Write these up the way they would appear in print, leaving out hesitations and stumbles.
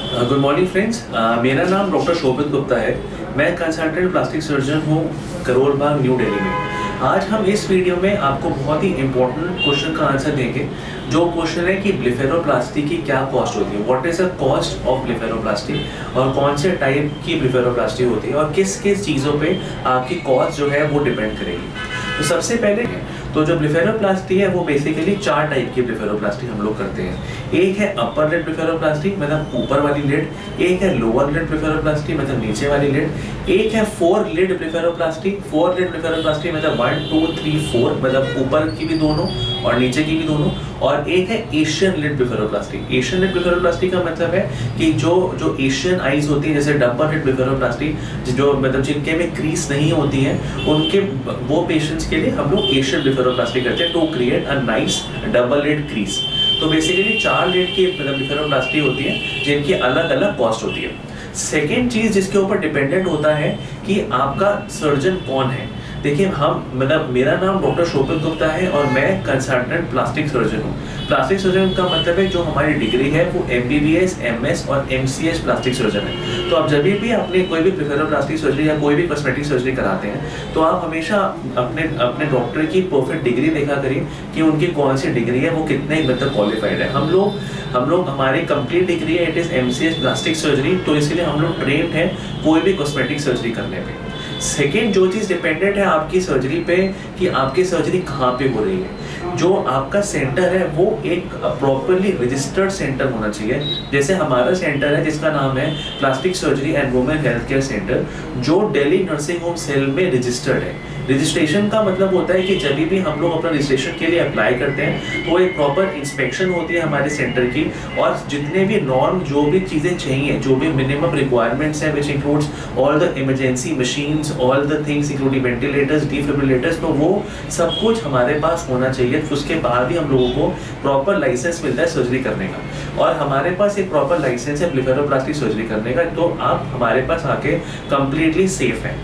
Good morning friends. मेरा नाम doctor शोभित गुप्ता है। मैं कंसल्टेंट प्लास्टिक सर्जन हूँ करोल बाग न्यू दिल्ली में। आज हम इस वीडियो में आपको बहुत ही इंपॉर्टेंट क्वेश्चन का आंसर देंगे। जो क्वेश्चन है कि ब्लेफेरोप्लास्टी की क्या कॉस्ट होती है, what is the cost of blepharoplasty, और कौन से टाइप की ब्लेफेरोप्लास्टी होती है और किस किस चीज़ों पे आपकी कॉस्ट जो है वो डिपेंड करेगी। तो सबसे पहले तो जो ब्लेफेरोप्लास्टी है वो बेसिकली 4 टाइप की ब्लेफेरोप्लास्टी हम लोग करते हैं। एक है अपर लिड ब्लेफेरोप्लास्टी मतलब ऊपर वाली लिड, एक है लोअर लिड ब्लेफेरोप्लास्टी मतलब नीचे वाली लिड, एक है 4 लिड ब्लेफेरोप्लास्टी। 4 लिड ब्लेफेरोप्लास्टी मतलब 1 2 3 4 मतलब ऊपर की भी दोनों और नीचे की भी दोनों, और एक है Asian lid blepharoplasty. Asian lid blepharoplasty का मतलब है कि जो एशियन आईज होती है, जैसे डबल लिड ब्लेफेरोप्लास्टी जो मतलब जिनके में क्रीज नहीं होती है, उनके वो पेशेंट्स के लिए हम लोग एशियन ब्लेफेरोप्लास्टी करते हैं to create a nice double lid crease. तो बेसिकली 4 लिड की ब्लेफेरोप्लास्टी होती है जिनकी अलग अलग कॉस्ट होती है। सेकेंड चीज जिसके ऊपर डिपेंडेंट होता है कि आपका सर्जन कौन है। देखिए हम मतलब मेरा नाम डॉक्टर शोभित गुप्ता है और मैं कंसल्टेंट प्लास्टिक सर्जन हूँ। प्लास्टिक सर्जन का मतलब है जो हमारी डिग्री है वो MBBS, MS और MCS प्लास्टिक सर्जन है। तो आप जब भी अपने कोई भी ब्लेफेरोप्लास्टिक सर्जरी या कोई भी कॉस्मेटिक सर्जरी कराते हैं तो आप हमेशा अपने डॉक्टर की परफेक्ट डिग्री देखा करिए कि उनकी कौन सी डिग्री है, वो कितने मतलब क्वालिफाइड है। हम लोग हमारी कंप्लीट डिग्री है, it is MCS plastic surgery, तो इसलिए हम लोग ट्रेंड हैं कोई भी कॉस्मेटिक सर्जरी करने पे। सेकेंड जो चीज़ डिपेंडेंट है आपकी सर्जरी पे कि आपकी सर्जरी कहाँ पे हो रही है। जो आपका सेंटर है वो एक प्रॉपरली रजिस्टर्ड सेंटर होना चाहिए। जैसे हमारा सेंटर है जिसका नाम है plastic surgery and women health care centre, जो दिल्ली नर्सिंग होम सेल में रजिस्टर्ड है। रजिस्ट्रेशन का मतलब होता है कि जब भी हम लोग अपना रजिस्ट्रेशन के लिए अप्लाई करते हैं तो एक प्रॉपर इंस्पेक्शन होती है हमारे सेंटर की, और जितने भी नॉर्म जो भी चीज़ें चाहिए, जो भी मिनिमम रिक्वायरमेंट्स हैं, which includes all the emergency machines, all the things including ventilators, defibrillators, तो वो सब कुछ हमारे पास होना चाहिए। उसके बाद भी हम लोगों को प्रॉपर लाइसेंस मिलता है सर्जरी करने का, और हमारे पास एक प्रॉपर लाइसेंस है ब्लेफेरोप्लास्टी सर्जरी करने का, तो आप हमारे पास आके कंप्लीटली सेफ है।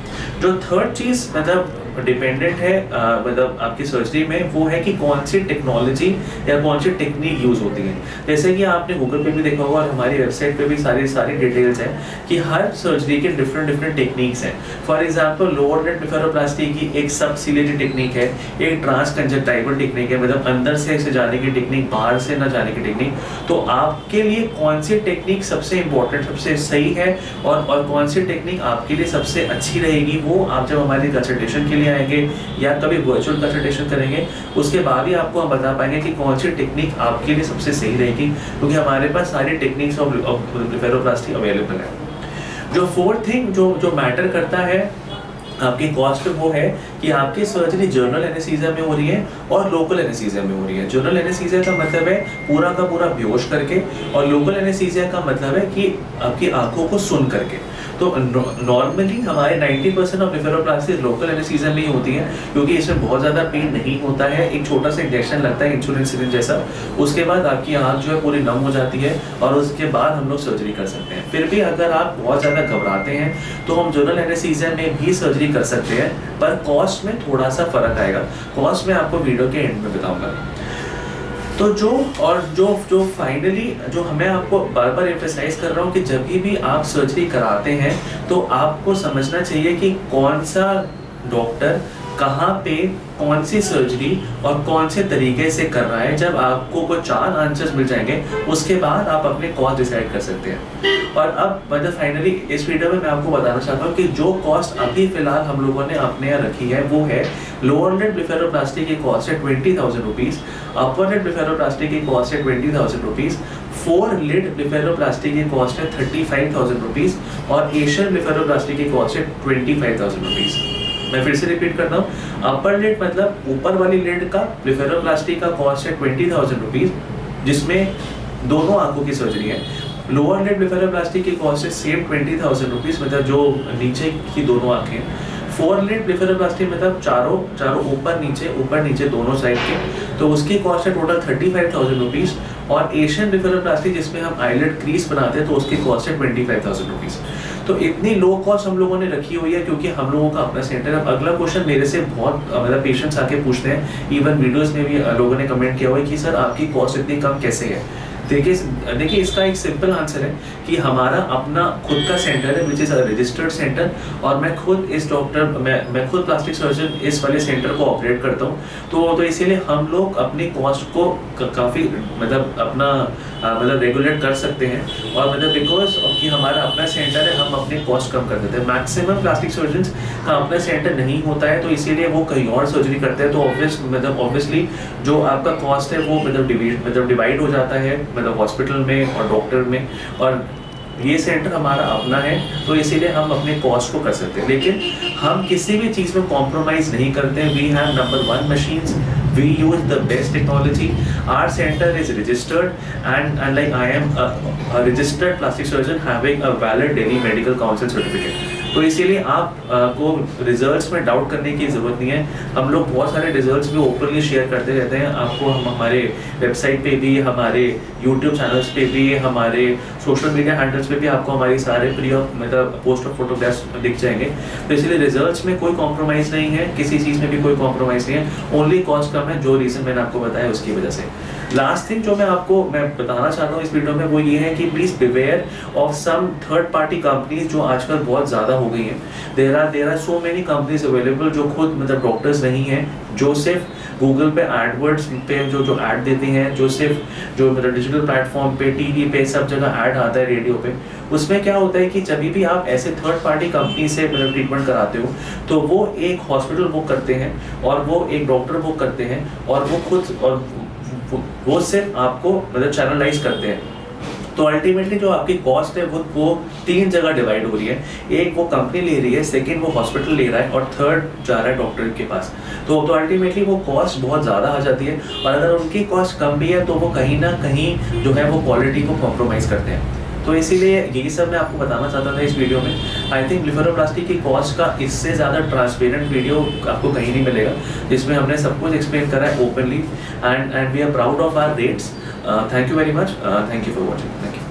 जो थर्ड चीज़ मतलब डिपेंडेंट है मतलब आपकी सर्जरी में, वो है कि कौन सी टेक्नोलॉजी या कौन सी टेक्निक यूज होती है। जैसे कि आपने गूगल पे भी देखा होगा और हमारी वेबसाइट पे भी सारी डिटेल्स हैं कि हर सर्जरी के डिफरेंट टेक्निक्स हैं। For example lower lid blepharoplasty की एक सब सिलेटरी टेक्निक है, एक ट्रांसकंजक्टाइवल टेक्निक है, मतलब अंदर से जाने की टेक्निक, बाहर से ना जाने की टेक्निक। तो आपके लिए कौन सी टेक्निक सबसे इम्पोर्टेंट, सबसे सही है और कौन सी टेक्निक आपके लिए सबसे अच्छी रहेगी, वो आप जब हमारी कंसल्टेशन के लिए आएंगे या कभी वर्चुअल कंसल्टेशन करेंगे उसके बाद ही आपको हम बता पाएंगे कि कौन सी टेक्निक आपके लिए सबसे सही रहेगी, क्योंकि हमारे पास सारी टेक्निक्स ऑफ ब्लेफेरोप्लास्टी अवेलेबल है। जो फोर्थ थिंग जो मैटर करता है आपकी कॉस्ट पे, वो है कि आपकी सर्जरी जनरल एनेस्थीसिया में हो रही है और लोकल एनेस्थीसिया में हो रही है। जनरल एनेस्थीसिया का मतलब है पूरा का पूरा बेहोश करके, और लोकल एनेस्थीसिया का मतलब है कि आपकी आंखों को सुन करके। तो नॉर्मली हमारे 90% ऑफ ब्लेफेरोप्लास्टी लोकल एनेस्थीसिया में ही होती है, क्योंकि इसमें बहुत ज़्यादा पेन नहीं होता है। एक छोटा सा इंजेक्शन लगता है इंसुलिन सिरिंज जैसा, उसके बाद आपकी आँख जो है पूरी नम हो जाती है और उसके बाद हम लोग सर्जरी कर सकते हैं। फिर भी अगर आप बहुत ज़्यादा घबराते हैं तो हम जनरल एनेस्थीसिया में भी सर्जरी कर सकते हैं, पर कॉस्ट में थोड़ा सा फर्क आएगा। कॉस्ट में आपको वीडियो के एंड में बताऊँगा। तो जो फाइनली जो मैं आपको बार बार एम्फेसाइज कर रहा हूँ कि जब भी आप सर्जरी कराते हैं तो आपको समझना चाहिए कि कौन सा डॉक्टर कहाँ पे कौन सी सर्जरी और कौन से तरीके से कर रहा है। जब आपको कोई 4 आंसर्स मिल जाएंगे उसके बाद आप अपने कॉस्ट डिसाइड कर सकते हैं। और अब मतलब फाइनली इस वीडियो में मैं आपको बताना चाहता हूँ कि जो कॉस्ट अभी फिलहाल हम लोगों ने अपने यहाँ रखी है वो है लोअर लिड ब्लेफेरोप्लास्टी की कॉस्ट है 20,000 रुपीज़, अपर लिड ब्लेफेरोप्लास्टी की कॉस्ट है 20,000 रुपीज़, 4 लिड ब्लेफेरोप्लास्टी की कॉस्ट है 35,000 रुपीज़, और एशियन ब्लेफेरोप्लास्टी की कॉस्ट है 25,000 रुपीज़। मैं फिर से रिपीट करता हूँ, अपर लिड मतलब ऊपर वाली लिड का ब्लेफेरोप्लास्टी का कॉस्ट है 20,000 रुपीज़, जिसमें दोनों आंखों की सर्जरी है। लोअर लिड ब्लेफेरोप्लास्टी की कॉस्ट है सेम 20,000 रुपीज़, मतलब जो नीचे की दोनों आंखें। 4 लिड ब्लेफेरोप्लास्टी मतलब चारों ऊपर नीचे दोनों साइड के, तो उसकी कॉस्ट है टोटल 35,000 रुपीज़। और एशियन ब्लेफेरोप्लास्टी जिसमें हम आईलिड क्रीज बनाते हैं तो उसकी कॉस्ट है 25,000 रुपीज़। तो इतनी लो कॉस्ट हम लोगों ने रखी हुई है क्योंकि हम लोगों का अपना सेंटर है। अब अगला क्वेश्चन मेरे से बहुत मतलब पेशेंट्स आके पूछते हैं, इवन वीडियोस में भी लोगों ने कमेंट किया हुआ है कि सर आपकी कॉस्ट इतनी कम कैसे है। देखिए इसका एक सिंपल आंसर है कि हमारा अपना खुद का सेंटर है which is a registered centre, और मैं खुद मैं खुद प्लास्टिक सर्जन इस वाले सेंटर को ऑपरेट करता हूँ। तो इसीलिए हम लोग अपनी कॉस्ट को काफ़ी मतलब अपना मतलब रेगुलेट कर सकते हैं, और मतलब बिकॉज कि हमारा अपना सेंटर है हम अपने कॉस्ट कम कर देते हैं। मैक्सिमम प्लास्टिक सर्जन्स का अपना सेंटर नहीं होता है, तो इसीलिए वो कहीं और सर्जरी करते हैं, तो ऑब्वियसली जो आपका कॉस्ट है वो मतलब डिवाइड हो जाता है मतलब हॉस्पिटल में और डॉक्टर में, और ये सेंटर हमारा अपना है तो इसीलिए हम अपने कॉस्ट को कर सकते हैं। लेकिन हम किसी भी चीज़ में कॉम्प्रोमाइज़ नहीं करते हैं। We have number 1 machines, we use the best technology, our center is registered and like I am a registered plastic surgeon having a valid Delhi Medical Council certificate। तो इसीलिए आप को रिजल्ट्स में डाउट करने की ज़रूरत नहीं है। हम लोग बहुत सारे रिजल्ट्स भी ओपनली शेयर करते रहते हैं। आपको हम हमारे वेबसाइट पे भी, हमारे यूट्यूब चैनल्स पे भी, हमारे सोशल मीडिया हैंडल्स पे भी आपको हमारी सारे फ्री ऑफ मतलब पोस्ट ऑफ फोटोग्राफ्स दिख जाएंगे। तो इसलिए रिजल्ट्स में कोई कॉम्प्रोमाइज़ नहीं है, किसी चीज़ में भी कोई कॉम्प्रोमाइज़ नहीं है, ओनली कॉस्ट कम है, जो रीज़न मैंने आपको बताया उसकी वजह से। लास्ट थिंग जो मैं बताना चाहता हूँ इस वीडियो में वो ये है कि please beware of some third party companies जो आजकल बहुत ज़्यादा हो गई हैं। There are so many companies available जो खुद मतलब डॉक्टर्स नहीं हैं, जो सिर्फ गूगल पे एडवर्ड्स पे जो ऐड देती हैं, जो सिर्फ जो मतलब डिजिटल प्लेटफॉर्म पे, टीवी पे, सब जगह ऐड आता है, रेडियो पे। उसमें क्या होता है कि जब भी आप ऐसे थर्ड पार्टी कंपनी से मतलब ट्रीटमेंट कराते हो तो वो एक हॉस्पिटल बुक करते हैं और वो एक डॉक्टर बुक करते हैं, और वो खुद और वो सिर्फ आपको मतलब चैनलाइज करते हैं। तो अल्टीमेटली जो आपकी कॉस्ट है वो 3 जगह डिवाइड हो रही है। एक वो कंपनी ले रही है, सेकंड वो हॉस्पिटल ले रहा है, और थर्ड जा रहा है डॉक्टर के पास। तो अल्टीमेटली वो कॉस्ट बहुत ज़्यादा आ जाती है, और अगर उनकी कॉस्ट कम भी है तो वो कहीं ना कहीं जो है वो क्वालिटी को कॉम्प्रोमाइज़ करते हैं। तो इसीलिए यही सब मैं आपको बताना चाहता था इस वीडियो में। आई थिंक ब्लेफारोप्लास्टी की कॉस्ट का इससे ज़्यादा ट्रांसपेरेंट वीडियो आपको कहीं नहीं मिलेगा, जिसमें हमने सब कुछ एक्सप्लेन करा है openly, and we are proud of our rates. Thank you very much, thank you for watching, thank you.